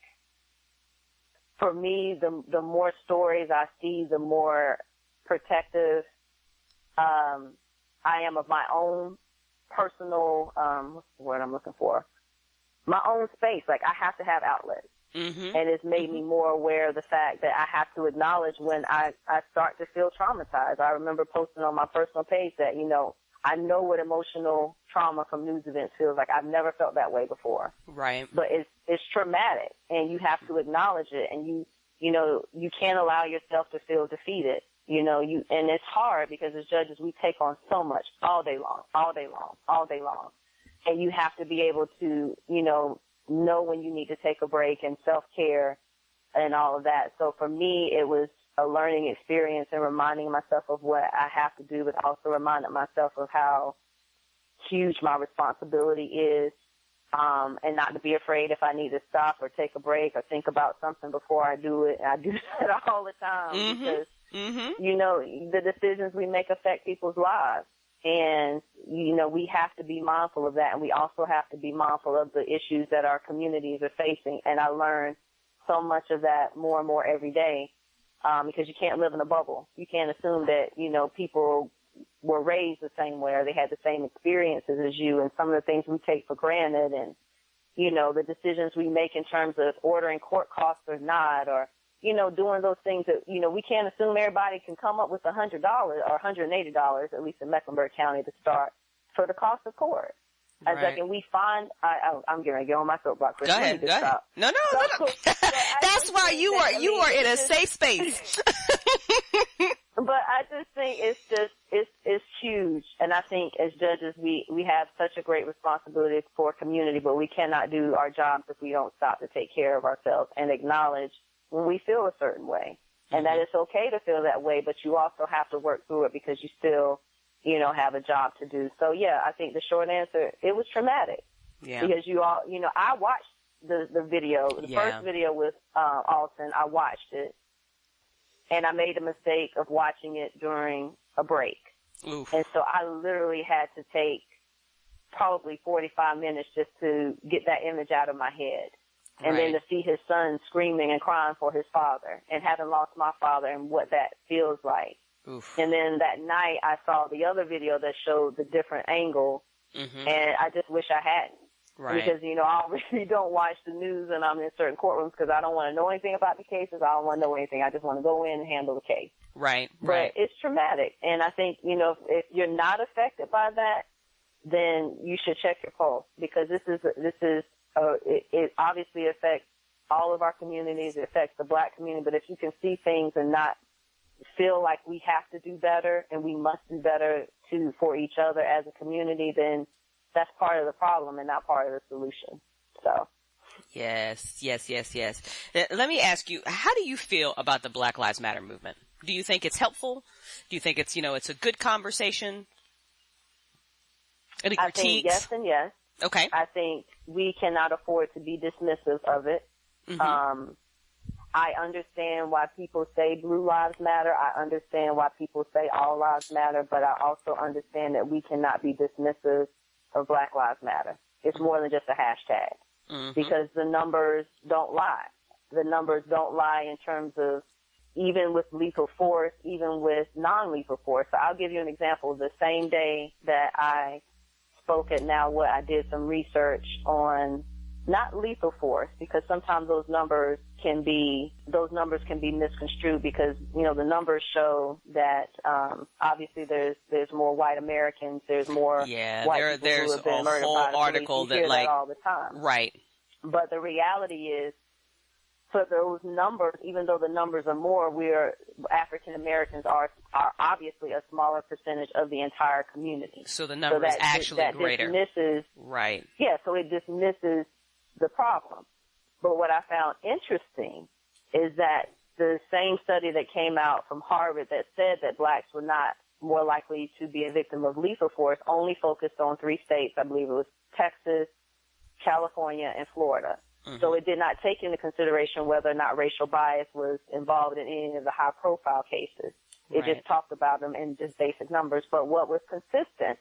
for me, the more stories I see, the more protective I am of my own personal, what's the word I'm looking for? My own space. Like I have to have outlets. Mm-hmm. And it's made me more aware of the fact that I have to acknowledge when I start to feel traumatized. I remember posting on my personal page that, I know what emotional trauma from news events feels like. I've never felt that way before. Right. But it's traumatic, and you have to acknowledge it, and you can't allow yourself to feel defeated. And it's hard because as judges we take on so much all day long. And you have to be able to, know when you need to take a break and self-care and all of that. So for me, it was a learning experience and reminding myself of what I have to do, but also reminding myself of how huge my responsibility is, and not to be afraid if I need to stop or take a break or think about something before I do it. And I do that all the time because, the decisions we make affect people's lives. And, we have to be mindful of that. And we also have to be mindful of the issues that our communities are facing. And I learn so much of that more and more every day, because you can't live in a bubble. You can't assume that, people were raised the same way or they had the same experiences as you, and some of the things we take for granted and, the decisions we make in terms of ordering court costs or not, or, doing those things that, we can't assume everybody can come up with $100 or $180, at least in Mecklenburg County to start, for the cost of court. As Right. like, and we find, I'm getting ready to get on my soapbox. Go ahead. Stop. No. That's why you are in a safe space. But I just think it's huge. And I think as judges, we have such a great responsibility for community, but we cannot do our jobs if we don't stop to take care of ourselves and acknowledge when we feel a certain way. And that it's okay to feel that way, but you also have to work through it because you still, have a job to do. So yeah, I think the short answer, it was traumatic. Yeah. Because I watched the video, the first video with Alton, I watched it. And I made a mistake of watching it during a break. Oof. And so I literally had to take probably 45 minutes just to get that image out of my head. And then to see his son screaming and crying for his father and having lost my father and what that feels like. Oof. And then that night I saw the other video that showed the different angle And I just wish I hadn't. Right. Because, I really don't watch the news and I'm in certain courtrooms because I don't want to know anything about the cases. I don't want to know anything. I just want to go in and handle the case. Right. But it's traumatic. And I think, if you're not affected by that, then you should check your pulse, because it obviously affects all of our communities. It affects the Black community. But if you can see things and not feel like we have to do better and we must do better for each other as a community, then that's part of the problem and not part of the solution. So. Yes. Let me ask you, how do you feel about the Black Lives Matter movement? Do you think it's helpful? Do you think it's, it's a good conversation? Any critiques? I think yes and yes. Okay. I think we cannot afford to be dismissive of it. I understand why people say Blue Lives Matter. I understand why people say All Lives Matter, but I also understand that we cannot be dismissive of Black Lives Matter. It's more than just a hashtag, because the numbers don't lie. The numbers don't lie in terms of even with lethal force, even with non-lethal force. So I'll give you an example. The same day that I spoke at Now What, I did some research on not lethal force, because sometimes those numbers can be misconstrued, because the numbers show that obviously there's more white Americans, there's more white people who have been murdered by the police. Article you hear that all the time, right? But the reality is, for those numbers, even though the numbers are more, African Americans are obviously a smaller percentage of the entire community. So the number is actually greater. Right. Yeah, so it dismisses the problem. But what I found interesting is that the same study that came out from Harvard that said that blacks were not more likely to be a victim of lethal force only focused on 3 states. I believe it was Texas, California, and Florida. So it did not take into consideration whether or not racial bias was involved in any of the high-profile cases. It just talked about them in just basic numbers. But what was consistent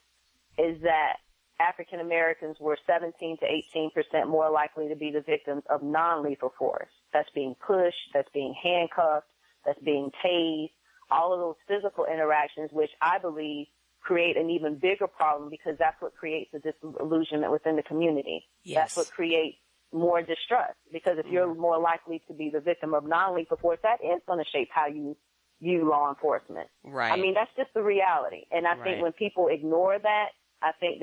is that African Americans were 17 to 18% more likely to be the victims of non-lethal force. That's being pushed, that's being handcuffed, that's being tased, all of those physical interactions, which I believe create an even bigger problem, because that's what creates a disillusionment within the community. Yes. That's what creates more distrust, because if you're more likely to be the victim of non-lethal force, that is going to shape how you view law enforcement. Right. I mean, that's just the reality. And I think when people ignore that, I think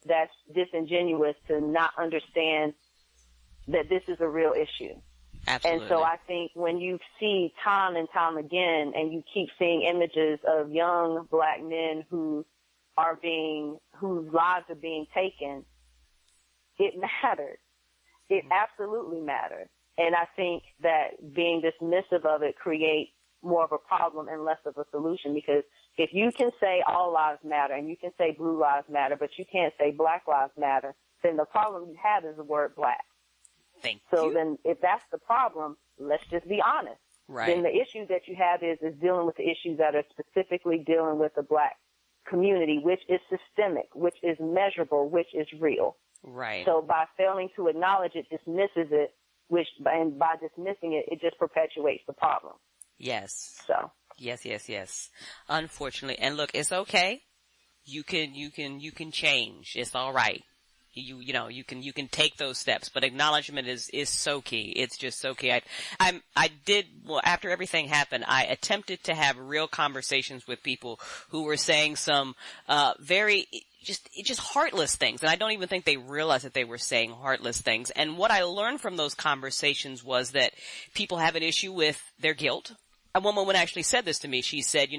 that's disingenuous to not understand that this is a real ise. Absolutely. And so I think when you see time and time again, and you keep seeing images of young Black men whose lives are being taken, it matters. It absolutely matters. And I think that being dismissive of it creates more of a problem and less of a solution, because if you can say all lives matter and you can say blue lives matter, but you can't say Black lives matter, then the problem you have is the word Black. So then if that's the problem, let's just be honest. Right. Then the issue that you have is dealing with the issues that are specifically dealing with the Black community, which is systemic, which is measurable, which is real. Right. So by failing to acknowledge it, dismisses it, and by dismissing it, it just perpetuates the problem. Yes. So. Yes. Unfortunately. And look, it's okay. You can change. It's all right. You can take those steps, but acknowledgement is so key. It's just so key. After everything happened, I attempted to have real conversations with people who were saying some, very, just heartless things. And I don't even think they realized that they were saying heartless things. And what I learned from those conversations was that people have an issue with their guilt. A woman actually said this to me. She said,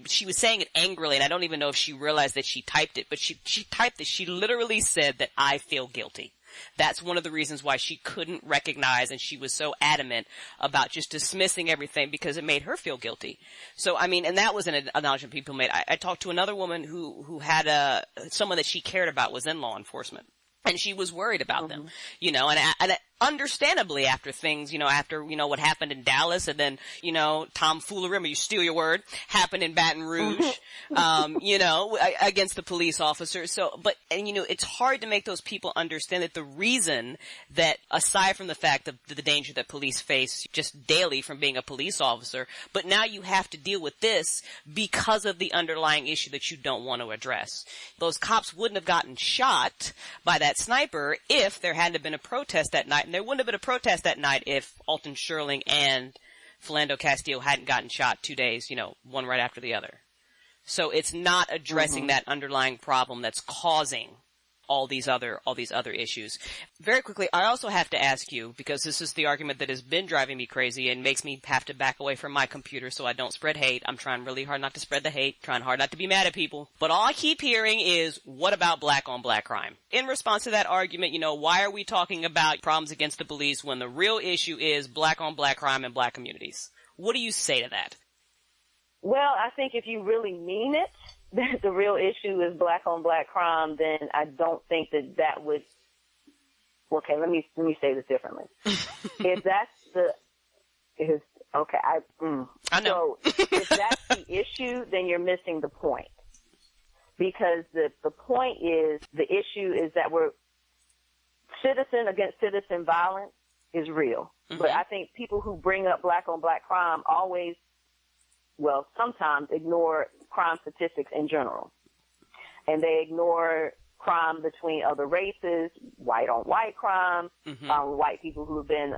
she was saying it angrily, and I don't even know if she realized that she typed it, but she typed it. She literally said that I feel guilty. That's one of the reasons why she couldn't recognize, and she was so adamant about just dismissing everything, because it made her feel guilty. So, I mean, and that was an acknowledgement people made. I talked to another woman who had someone that she cared about was in law enforcement. And she was worried about them, and understandably after things, after, what happened in Dallas and then, tomfoolery, you steal your word, happened in Baton Rouge, against the police officers. So, it's hard to make those people understand that the reason that, aside from the fact of the danger that police face just daily from being a police officer, but now you have to deal with this because of the underlying issue that you don't want to address. Those cops wouldn't have gotten shot by that sniper if there hadn't been a protest that night, and there wouldn't have been a protest that night if Alton Sherling and Philando Castillo hadn't gotten shot 2 days, one right after the other. So it's not addressing that underlying problem that's causing all these other issues. Very quickly, I also have to ask you, because this is the argument that has been driving me crazy and makes me have to back away from my computer so I don't spread hate. I'm trying really hard not to spread the hate, trying hard not to be mad at people. But all I keep hearing is, what about black on black crime? In response to that argument, why are we talking about problems against the police when the real issue is black on black crime in black communities? What do you say to that? Well, I think if you really mean it, that the real issue is black on black crime, then I don't think that would. Okay, let me say this differently. If that's I know. So if that's the issue, then you're missing the point, because the point is, the issue is that we're citizen against citizen violence is real. But I think people who bring up black on black crime sometimes ignore crime statistics in general. And they ignore crime between other races, white on white crime, white people who have been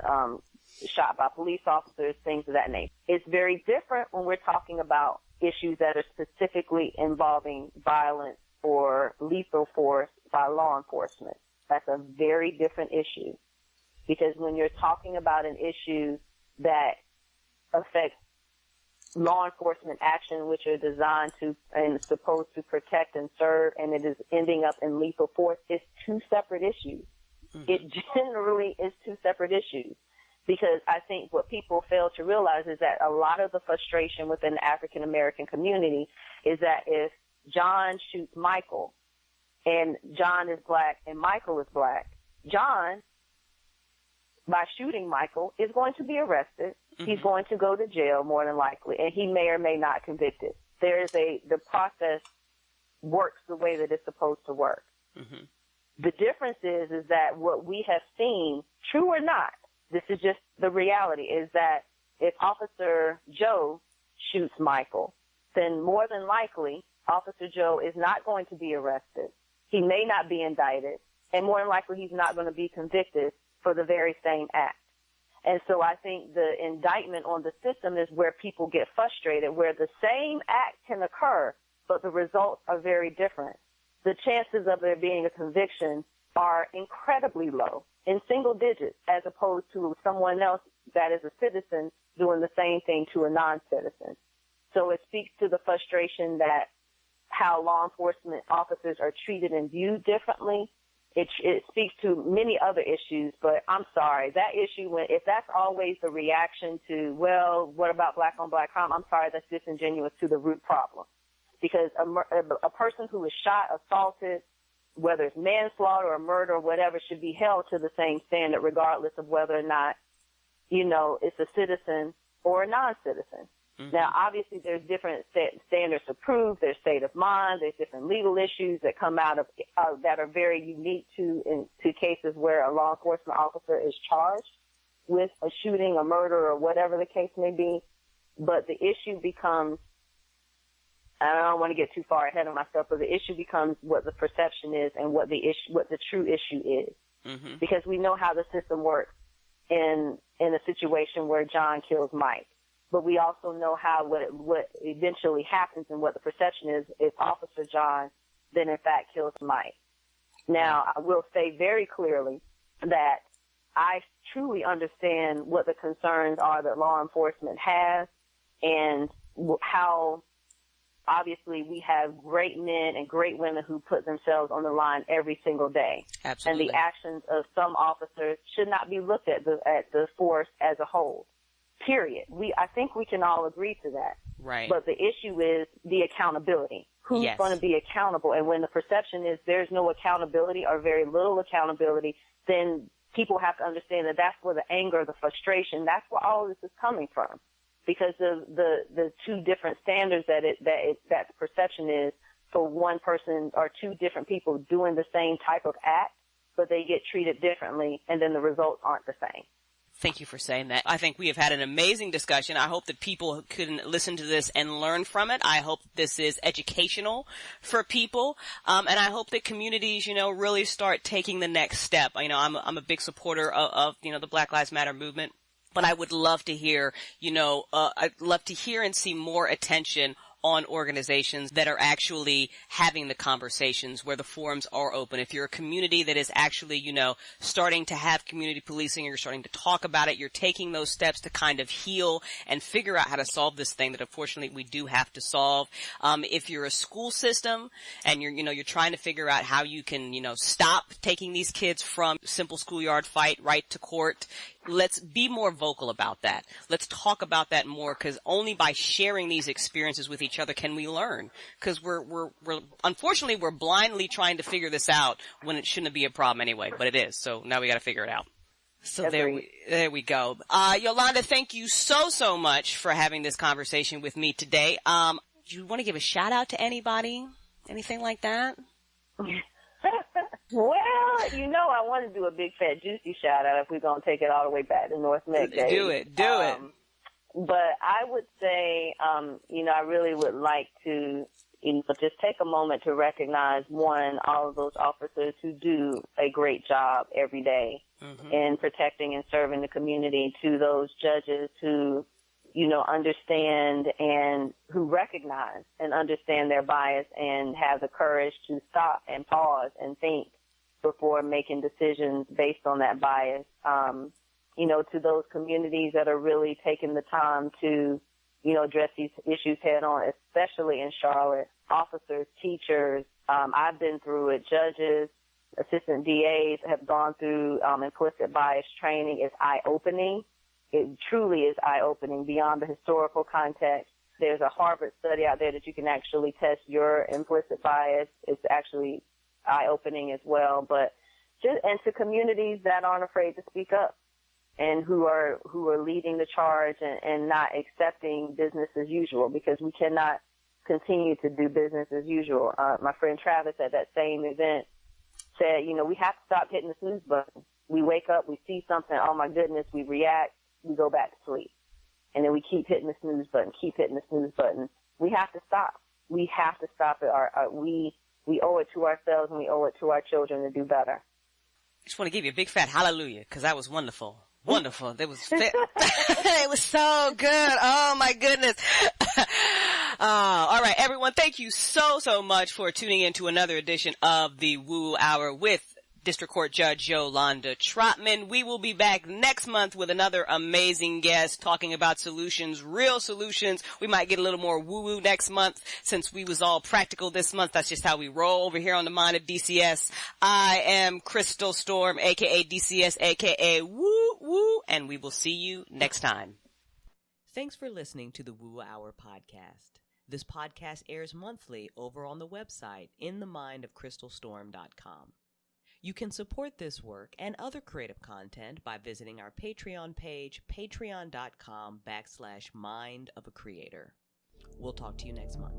shot by police officers, things of that nature. It's very different when we're talking about issues that are specifically involving violence or lethal force by law enforcement. That's a very different issue, because when you're talking about an issue that affects law enforcement action, which are designed to and supposed to protect and serve, and it is ending up in lethal force, it's two separate issues. It generally is two separate issues, because I think what people fail to realize is that a lot of the frustration within the African American community is that if John shoots Michael, and John is black and Michael is black, John, by shooting Michael, is going to be arrested. He's going to go to jail more than likely, and he may or may not convicted. The process works the way that it's supposed to work. The difference is that what we have seen, true or not, this is just the reality, is that if Officer Joe shoots Michael, then more than likely Officer Joe is not going to be arrested. He may not be indicted, and more than likely he's not going to be convicted for the very same act. And so I think the indictment on the system is where people get frustrated, where the same act can occur, but the results are very different. The chances of there being a conviction are incredibly low, in single digits, as opposed to someone else that is a citizen doing the same thing to a non-citizen. So it speaks to the frustration that how law enforcement officers are treated and viewed differently. It speaks to many other issues, but I'm sorry, that issue, if that's always the reaction to, well, what about black on black crime? I'm sorry, that's disingenuous to the root problem. Because a person who is shot, assaulted, whether it's manslaughter or murder or whatever, should be held to the same standard regardless of whether or not, it's a citizen or a non-citizen. Now, obviously, there's different standards to prove. There's state of mind. There's different legal issues that come out of that are very unique to cases where a law enforcement officer is charged with a shooting, a murder, or whatever the case may be. But the issue becomes, I don't want to get too far ahead of myself, but the issue becomes what the perception is and what the true issue is. Because we know how the system works in a situation where John kills Mike. But we also know what eventually happens and what the perception is if Officer John then in fact kills Mike. Now, I will say very clearly that I truly understand what the concerns are that law enforcement has, and how obviously we have great men and great women who put themselves on the line every single day. Absolutely. And the actions of some officers should not be looked at the force as a whole. Period. I think we can all agree to that. Right. But the issue is the accountability. Who's going to be accountable? And when the perception is there's no accountability or very little accountability, then people have to understand that that's where the anger, the frustration, that's where all of this is coming from, because of the two different standards that perception is for one person or two different people doing the same type of act, but they get treated differently, and then the results aren't the same. Thank you for saying that. I think we have had an amazing discussion. I hope that people can listen to this and learn from it. I hope this is educational for people. And I hope that communities, really start taking the next step. I'm a big supporter of the Black Lives Matter movement, but I would love to hear, I'd love to hear and see more attention on organizations that are actually having the conversations where the forums are open. If you're a community that is actually, starting to have community policing, or you're starting to talk about it, you're taking those steps to kind of heal and figure out how to solve this thing that unfortunately we do have to solve. If you're a school system and you're trying to figure out how you can, stop taking these kids from simple schoolyard fight right to court, let's be more vocal about that. Let's talk about that more, because only by sharing these experiences with each other can we learn. Because we're unfortunately we're blindly trying to figure this out when it shouldn't be a problem anyway, but it is. So now we got to figure it out. So there we go. Yolanda, thank you so much for having this conversation with me today. Do you want to give a shout out to anybody? Anything like that? Well, I want to do a big fat juicy shout out if we're going to take it all the way back to North Meg Day. Do it. But I would say, I really would like to, just take a moment to recognize, one, all of those officers who do a great job every day in protecting and serving the community, to those judges who, understand and who recognize and understand their bias and have the courage to stop and pause and think before making decisions based on that bias. To those communities that are really taking the time to, address these issues head on, especially in Charlotte, officers, teachers, I've been through it, judges, assistant DAs have gone through implicit bias training. It's eye-opening. It truly is eye-opening beyond the historical context. There's a Harvard study out there that you can actually test your implicit bias. It's actually eye-opening as well. But and to communities that aren't afraid to speak up and who are leading the charge and not accepting business as usual, because we cannot continue to do business as usual. My friend Travis at that same event said, we have to stop hitting the snooze button. We wake up, we see something, oh my goodness, we react, we go back to sleep. And then we keep hitting the snooze button, We have to stop. We have to stop it. We owe it to ourselves, and we owe it to our children to do better. I just want to give you a big fat hallelujah, because that was wonderful. Wonderful. It was so good. Oh my goodness. All right, everyone. Thank you so much for tuning in to another edition of the WooWoo Hour with District Court Judge Yolanda Trotman. We will be back next month with another amazing guest talking about solutions, real solutions. We might get a little more woo-woo next month since we was all practical this month. That's just how we roll over here on the Mind of DCS. I am Crystal Storm, aka DCS, aka Woo-Woo, and we will see you next time. Thanks for listening to the WooWoo Hour podcast. This podcast airs monthly over on the website inthemindofcrystalstorm.com. You can support this work and other creative content by visiting our Patreon page, patreon.com/mindofacreator. We'll talk to you next month.